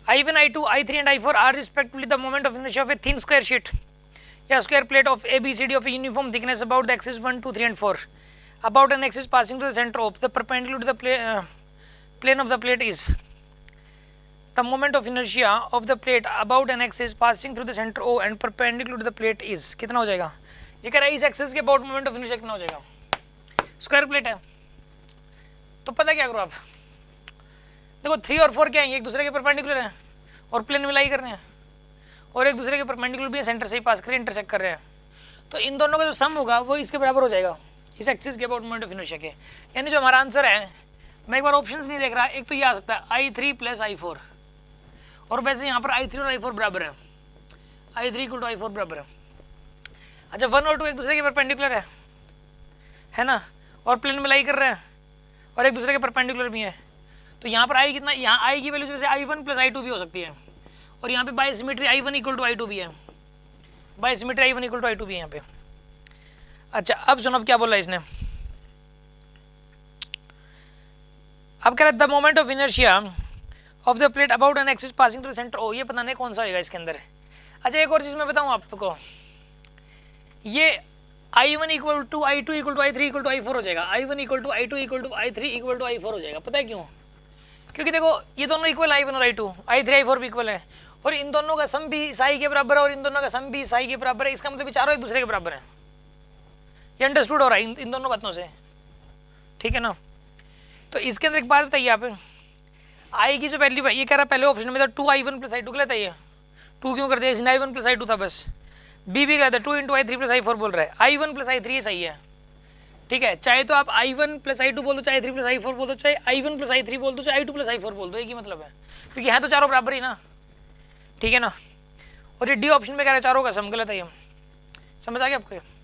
I1, I2, I3 and I4 are respectively the moment of inertia of a thin square sheet, a square plate of ABCD of a uniform thickness about the axis 1, 2, 3 and 4. About an axis passing through the center of the perpendicular to the plane of the plate is the moment of inertia of the plate about an axis passing through the center O and perpendicular to the plate is. कितना हो जाएगा? ये कह रहा है इस axis के about moment of inertia कितना हो जाएगा? स्क्वायर प्लेट है तो पता क्या करो आप, देखो 3 और 4 क्या है, एक दूसरे के परपेंडिकुलर हैं और प्लेन में लाई कर रहे हैं और एक दूसरे के परपेंडिकुलर भी है, सेंटर से ही पास कर रहे हैं, इंटरसेक्ट कर रहे हैं, तो इन दोनों का जो सम होगा वो इसके बराबर हो जाएगा इस एक्सिस के अबाउट मोमेंट ऑफ इनर्शिया के। यानी जो हमारा आंसर है, मैं एक बार ऑप्शंस नहीं देख रहा, एक तो ये आ सकता है I3 प्लस I4 और वैसे यहाँ पर I3 और I4 बराबर है, I3 इक्वल टू I4 बराबर है। अच्छा 1 और 2 एक दूसरे के परपेंडिकुलर है ना, और प्लेन में लाई कर रहे हैं और एक दूसरे के परपेंडिकुलर भी है, तो यहाँ पर I कितना, यहाँ I की वैल्यू जैसे I1 प्लस I2 भी हो सकती है और यहाँ पे by symmetry I1 equal to I2 भी है, by symmetry I1 equal to I2 भी है यहाँ पे। अच्छा अब सुनो अब क्या बोला इसने, अब कह रहा है the moment of inertia of the plate about an axis passing through centre O, ये पता नहीं कौन सा होगा इसके अंदर। अच्छा एक और चीज़ मैं बताऊँ आपको, ये I1 equal to I2 equal to I3 equal to I4 हो जाएगा, I1 equal to I2 equal to I3 equal to I4 हो जाएगा। पता है क्यों? क्योंकि देखो ये दोनों इक्वल I1 और I2, I3 I4 भी इक्वल है और इन दोनों का सम भी साई के बराबर है और इन दोनों का सम भी साई के बराबर है, इसका मतलब चारों एक दूसरे के बराबर है। ये अंडरस्टूड हो रहा है इन दोनों बातों से, ठीक है ना। तो इसके अंदर एक बात बताइए आप, आई की जो वैल्यू ये कह रहा है पहले ऑप्शन में था 2I1 प्लस I2 गलत है, ये 2 क्यों कर दिया इसने, I1 प्लस I2 था बस, बी भी गलत है 2 इंटू I3 प्लस I4 बोल रहा है, I1 प्लस I3 ये सही है, ठीक है। चाहे तो आप I1 प्लस I2 बोल दो, चाहे I3 प्लस I4 बोल दो, चाहे I1 प्लस I3 बोल दो, चाहे I2 प्लस I4 बोल दो, एक ही मतलब है, क्योंकि यहाँ तो चारों बराबर ही ना, ठीक है ना। और ये डी ऑप्शन में कह रहा है चारों का सम, गलत है ये, समझ आ गया आपको?